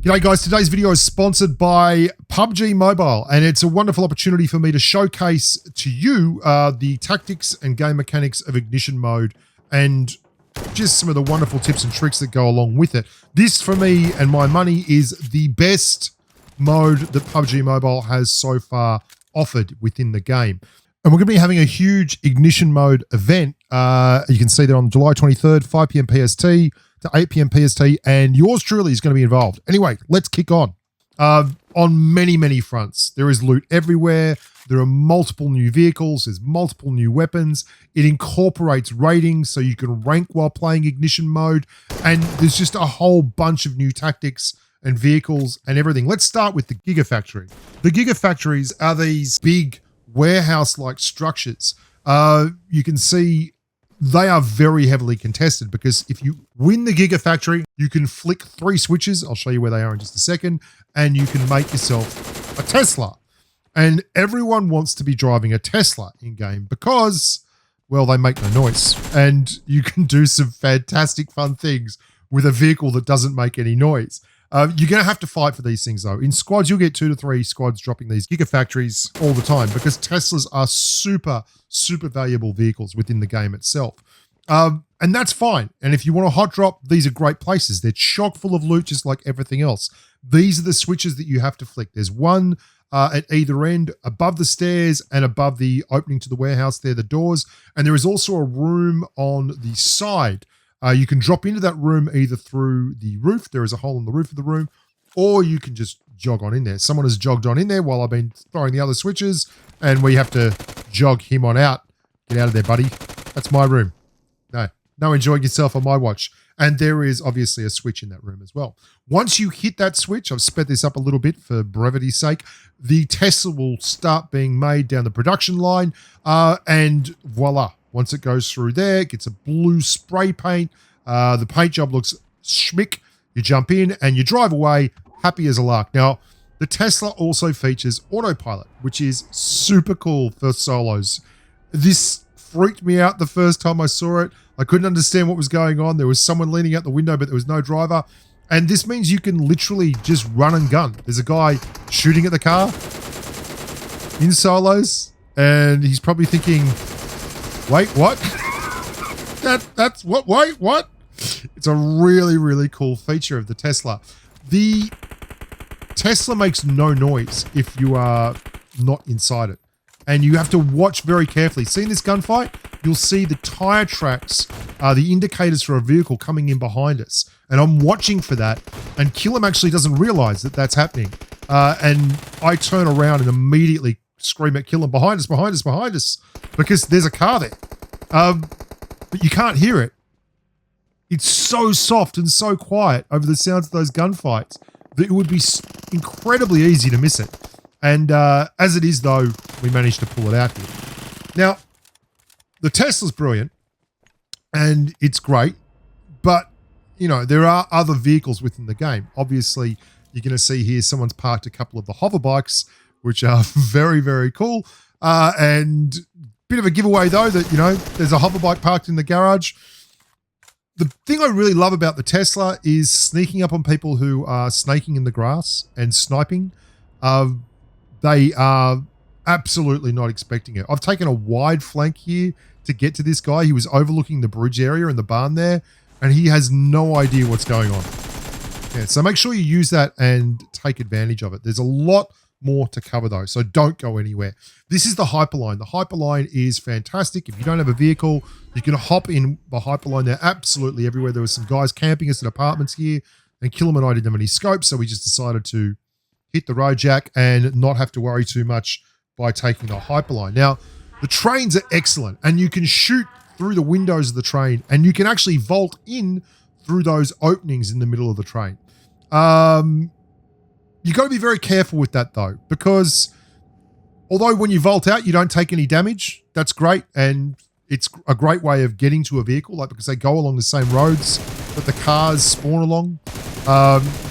G'day guys, today's video is sponsored by PUBG Mobile, and it's a wonderful opportunity for me to showcase to you the tactics and game mechanics of ignition mode and just some of the wonderful tips and tricks that go along with it. This, for me and my money, is the best mode that PUBG Mobile has so far offered within the game. And we're going to be having a huge ignition mode event. You can see that on July 23rd, 5 p.m. PST to 8 p.m. PST, and yours truly is going to be involved. Anyway, let's kick on. On many, many fronts. There is loot everywhere. There are multiple new vehicles. There's multiple new weapons. It incorporates ratings so you can rank while playing ignition mode. And there's just a whole bunch of new tactics and vehicles and everything. Let's start with the Gigafactory. The Gigafactories are these big warehouse-like structures. You can see they are very heavily contested because if you win the Gigafactory, you can flick 3 switches. I'll show you where they are in just a second. And you can make yourself a Tesla. And everyone wants to be driving a Tesla in-game because, well, they make no noise. And you can do some fantastic fun things with a vehicle that doesn't make any noise. You're going to have to fight for these things, though. In squads, you'll get 2 to 3 squads dropping these Gigafactories all the time because Teslas are super, super valuable vehicles within the game itself. And that's fine. And if you want a hot drop, these are great places. They're chock full of loot just like everything else. These are the switches that you have to flick. There's one at either end, above the stairs and above the opening to the warehouse there, the doors. And there is also a room on the side. You can drop into that room either through the roof. There is a hole in the roof of the room, or you can just jog on in there. Someone has jogged on in there while I've been throwing the other switches, and we have to jog him on out. Get out of there, buddy. That's my room. No enjoying yourself on my watch. And there is obviously a switch in that room as well. Once you hit that switch, I've sped this up a little bit for brevity's sake, the Tesla will start being made down the production line, and voila. Once it goes through there, it gets a blue spray paint. The paint job looks schmick. You jump in and you drive away, happy as a lark. Now, the Tesla also features autopilot, which is super cool for solos. This freaked me out the first time I saw it. I couldn't understand what was going on. There was someone leaning out the window, but there was no driver. And this means you can literally just run and gun. There's a guy shooting at the car in solos, and he's probably thinking, wait, what? That's what? Wait, what? It's a really, really cool feature of the Tesla. The Tesla makes no noise if you are not inside it. And you have to watch very carefully. See in this gunfight, you'll see the tire tracks, the indicators for a vehicle coming in behind us. And I'm watching for that. And Killam actually doesn't realize that that's happening. And I turn around and immediately scream at Killam, behind us, behind us, behind us, because there's a car there. But you can't hear it. It's so soft and so quiet over the sounds of those gunfights that it would be incredibly easy to miss it. And as it is, though, we managed to pull it out here. Now, the Tesla's brilliant, and it's great, but, you know, there are other vehicles within the game. Obviously, you're going to see here someone's parked a couple of the Hoverbikes, which are very, very cool. And bit of a giveaway, though, that, you know, there's a Hoverbike parked in the garage. The thing I really love about the Tesla is sneaking up on people who are snaking in the grass and sniping. They are absolutely not expecting it. I've taken a wide flank here to get to this guy. He was overlooking the bridge area in the barn there, and he has no idea what's going on. Yeah, so make sure you use that and take advantage of it. There's a lot more to cover, though, so don't go anywhere. This is the Hyperline. The Hyperline is fantastic. If you don't have a vehicle, you can hop in the Hyperline. They're absolutely everywhere. There were some guys camping us at apartments here, and Killam and I didn't have any scopes, so we just decided to hit the road jack and not have to worry too much by taking the Hyperline. Now, the trains are excellent, and you can shoot through the windows of the train, and you can actually vault in through those openings in the middle of the train. You got to be very careful with that, though, because although when you vault out, you don't take any damage, that's great, and it's a great way of getting to a vehicle, like because they go along the same roads that the cars spawn along.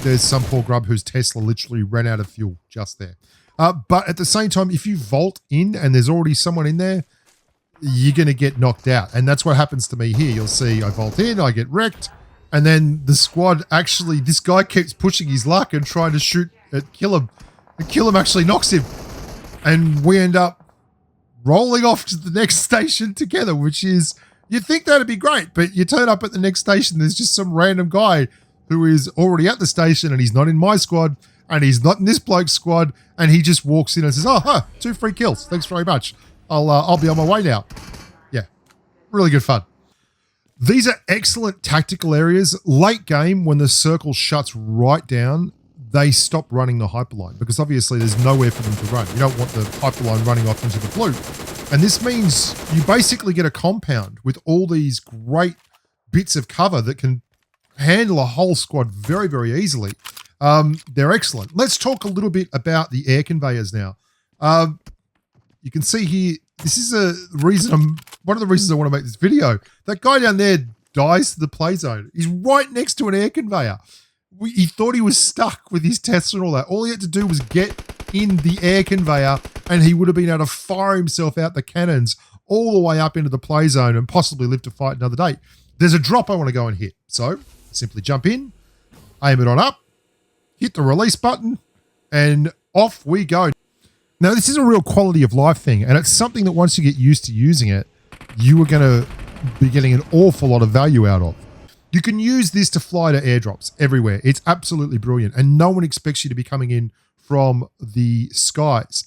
There's some poor grub whose Tesla literally ran out of fuel just there. But at the same time, if you vault in and there's already someone in there, you're going to get knocked out. And that's what happens to me here. You'll see I vault in, I get wrecked, And then the squad actually, this guy keeps pushing his luck and trying to shoot at kill him. And kill him actually knocks him. And we end up rolling off to the next station together, which is, you'd think that'd be great, but you turn up at the next station, there's just some random guy who is already at the station and he's not in my squad and he's not in this bloke's squad, and he just walks in and says, oh, 2 free kills. Thanks very much. I'll be on my way now. Yeah, really good fun. These are excellent tactical areas. Late game, when the circle shuts right down, they stop running the hyperline because obviously there's nowhere for them to run. You don't want the hyperline running off into the blue. And this means you basically get a compound with all these great bits of cover that can handle a whole squad very, very easily. They're excellent. Let's talk a little bit about the air conveyors now. You can see here, this is one of the reasons I want to make this video. That guy down there dies to the play zone. He's right next to an air conveyor. He thought he was stuck with his tests and all that. All he had to do was get in the air conveyor and he would have been able to fire himself out the cannons all the way up into the play zone and possibly live to fight another day. There's a drop I want to go and hit. So simply jump in, aim it on up, hit the release button, and off we go. Now, this is a real quality of life thing, and it's something that once you get used to using it, you are going to be getting an awful lot of value out of. You can use this to fly to airdrops everywhere. It's absolutely brilliant, and no one expects you to be coming in from the skies,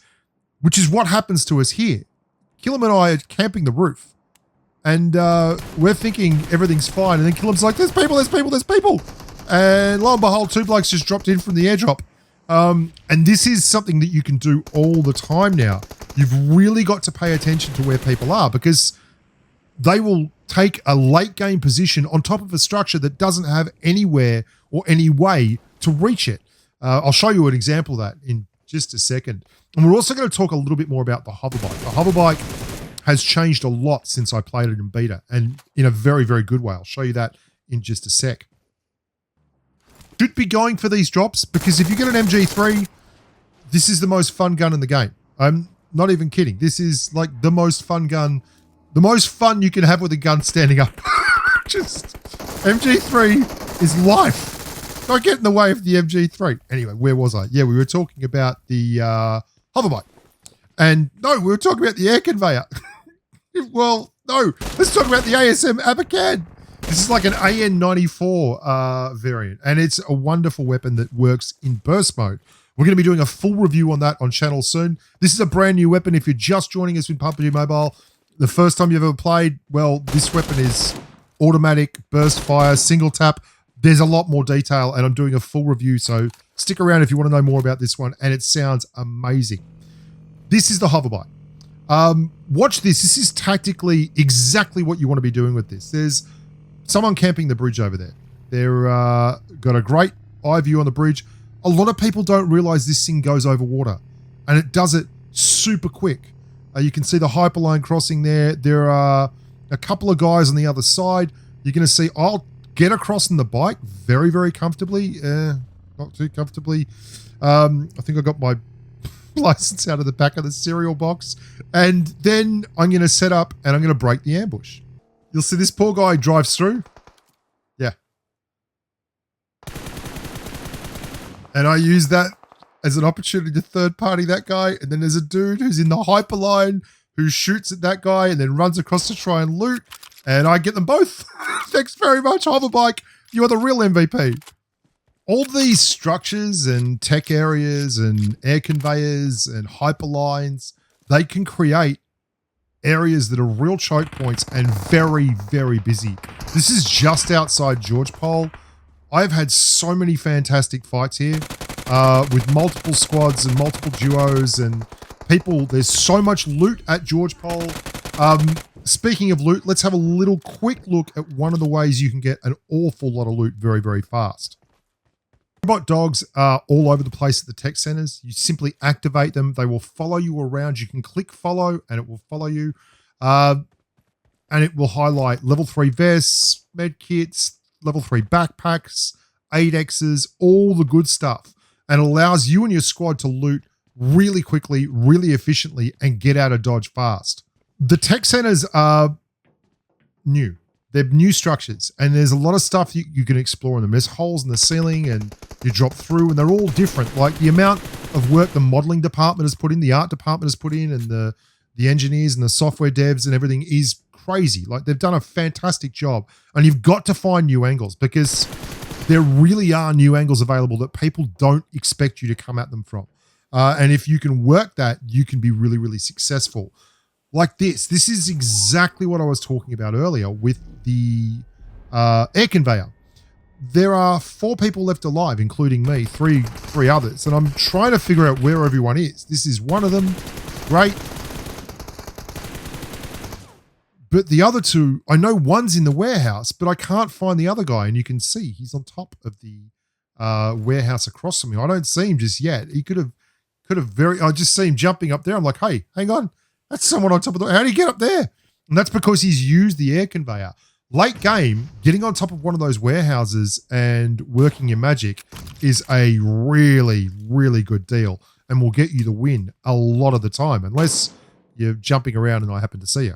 which is what happens to us here. Killam and I are camping the roof, and we're thinking everything's fine, and then Killam's like, there's people, there's people, there's people. And lo and behold, 2 blokes just dropped in from the airdrop. And this is something that you can do all the time now. You've really got to pay attention to where people are because they will take a late game position on top of a structure that doesn't have anywhere or any way to reach it. I'll show you an example of that in just a second. And we're also going to talk a little bit more about the Hoverbike. The Hoverbike has changed a lot since I played it in beta, and in a very, very good way. I'll show you that in just a sec. Should be going for these drops because if you get an MG3, this is the most fun gun in the game. I'm not even kidding. This is like the most fun gun, the most fun you can have with a gun standing up. Just MG3 is life. Don't get in the way of the MG3. Anyway, where was I? Yeah, we were talking about the Hoverbike. And no, we were talking about the air conveyor. Well, no, let's talk about the ASM Abacan. This is like an AN94 variant, and it's a wonderful weapon that works in burst mode. We're going to be doing a full review on that on channel soon. This is a brand new weapon. If you're just joining us with PUBG Mobile, the first time you've ever played, well, this weapon is automatic, burst fire, single tap. There's a lot more detail, and I'm doing a full review, so stick around if you want to know more about this one, and it sounds amazing. This is the Hoverbike. Watch this. This is tactically exactly what you want to be doing with this. There's someone camping the bridge over there. They're got a great eye view on the bridge. A lot of people don't realize this thing goes over water, and it does it super quick. You can see the hyperline crossing there. There are a couple of guys on the other side. You're going to see, I'll get across on the bike very, very comfortably. Not too comfortably. I think I got my license out of the back of the cereal box. And then I'm going to set up and I'm going to break the ambush. You'll see this poor guy drives through. Yeah. And I use that as an opportunity to third party that guy. And then there's a dude who's in the hyperline who shoots at that guy and then runs across to try and loot. And I get them both. Thanks very much, Hoverbike. You are the real MVP. All these structures and tech areas and air conveyors and hyperlines, they can create areas that are real choke points and very, very busy. This is just outside George Pole. I've had so many fantastic fights here with multiple squads and multiple duos and people. There's so much loot at George Pole. Speaking of loot, let's have a little quick look at one of the ways you can get an awful lot of loot very, very fast. Robot dogs are all over the place at the tech centers. You simply activate them. They will follow you around. You can click follow and it will follow you. And it will highlight level 3 vests, med kits, level 3 backpacks, 8Xs, all the good stuff. And it allows you and your squad to loot really quickly, really efficiently, and get out of Dodge fast. The tech centers are new. they're new structures, and there's a lot of stuff you can explore in them. There's holes in the ceiling, and you drop through, and they're all different. Like the amount of work the modeling department has put in, the art department has put in, and the engineers and the software devs and everything is crazy. Like they've done a fantastic job, and you've got to find new angles because there really are new angles available that people don't expect you to come at them from. And if you can work that, you can be really, really successful. Like this is exactly what I was talking about earlier with the air conveyor. There are 4 people left alive, including me, three others, and I'm trying to figure out where everyone is. This is one of them. Great. But the other 2, I know one's in the warehouse, but I can't find the other guy, and you can see he's on top of the warehouse across from me. I don't see him just yet. He could have I just see him jumping up there. I'm like, hey, hang on. That's someone on top of the, how do you get up there? And that's because he's used the air conveyor. Late game, getting on top of one of those warehouses and working your magic is a really, really good deal and will get you the win a lot of the time, unless you're jumping around and I happen to see you.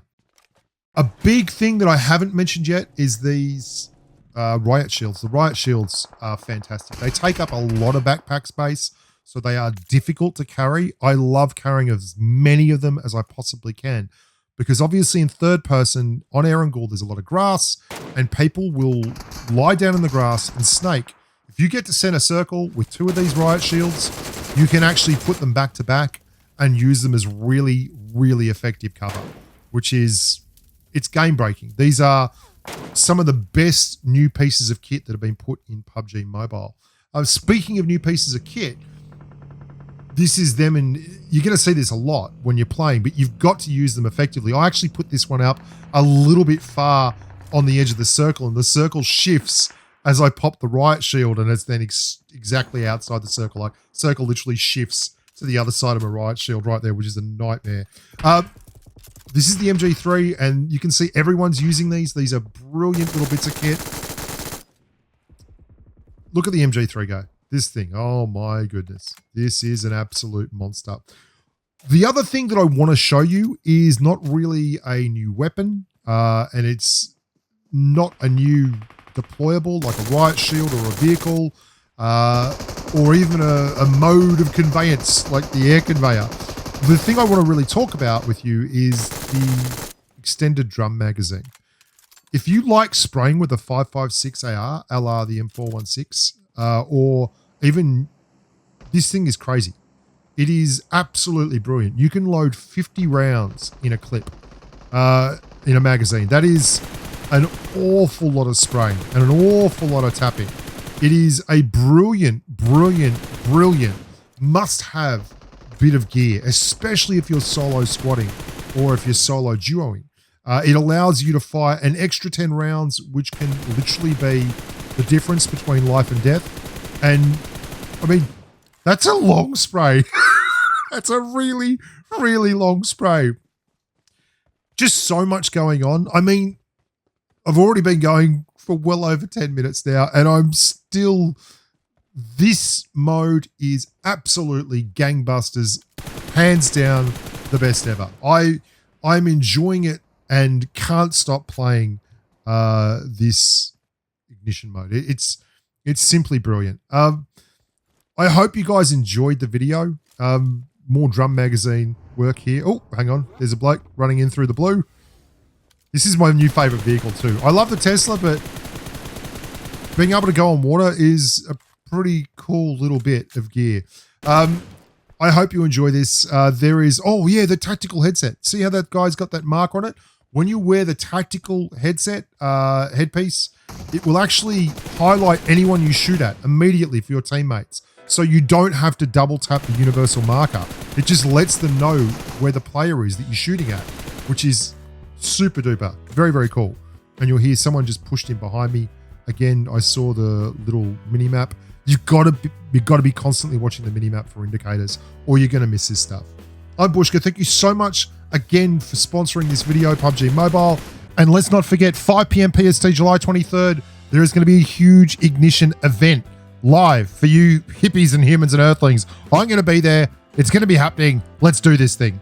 A big thing that I haven't mentioned yet is these Riot Shields. The Riot Shields are fantastic. They take up a lot of backpack space, so they are difficult to carry. I love carrying as many of them as I possibly can, because obviously in third person on Erangel, there's a lot of grass and people will lie down in the grass and snake. If you get to center circle with 2 of these Riot Shields, you can actually put them back to back and use them as really, really effective cover, which is, it's game breaking. These are some of the best new pieces of kit that have been put in PUBG Mobile. Speaking of new pieces of kit, this is them, and you're going to see this a lot when you're playing, but you've got to use them effectively. I actually put this one up a little bit far on the edge of the circle, and the circle shifts as I pop the Riot Shield, and it's then exactly outside the circle. Like, circle literally shifts to the other side of my Riot Shield right there, which is a nightmare. This is the MG3, and you can see everyone's using these. These are brilliant little bits of kit. Look at the MG3 go. This thing, oh my goodness. This is an absolute monster. The other thing that I want to show you is not really a new weapon, and it's not a new deployable like a Riot Shield or a vehicle, or even a mode of conveyance like the air conveyor. The thing I want to really talk about with you is the extended drum magazine. If you like spraying with a 5.56 AR, LR the M416, or even, this thing is crazy. It is absolutely brilliant. You can load 50 rounds in a clip, in a magazine. That is an awful lot of spraying and an awful lot of tapping. It is a brilliant, brilliant, brilliant must-have bit of gear, especially if you're solo squatting or if you're solo duoing. It allows you to fire an extra 10 rounds, which can literally be the difference between life and death. And I mean, that's a long spray. That's a really, really long spray. Just so much going on. I mean, I've already been going for well over 10 minutes now, and I'm still, this mode is absolutely gangbusters, hands down the best ever. I'm enjoying it and can't stop playing this ignition mode. It's simply brilliant. I hope you guys enjoyed the video. More drum magazine work here. Oh, hang on. There's a bloke running in through the blue. This is my new favorite vehicle too. I love the Tesla, but being able to go on water is a pretty cool little bit of gear. I hope you enjoy this. There is, oh yeah, the tactical headset. See how that guy's got that mark on it? When you wear the tactical headset, headpiece, it will actually highlight anyone you shoot at immediately for your teammates. So you don't have to double tap the universal marker. It just lets them know where the player is that you're shooting at, which is super duper. Very, very cool. And you'll hear someone just pushed in behind me. Again, I saw the little mini map. You've got to be constantly watching the mini map for indicators, or you're going to miss this stuff. I'm Bushka. Thank you so much again for sponsoring this video, PUBG Mobile. And let's not forget, 5 p.m. PST, July 23rd, there is going to be a huge ignition event live for you hippies and humans and earthlings. I'm going to be there. It's going to be happening. Let's do this thing.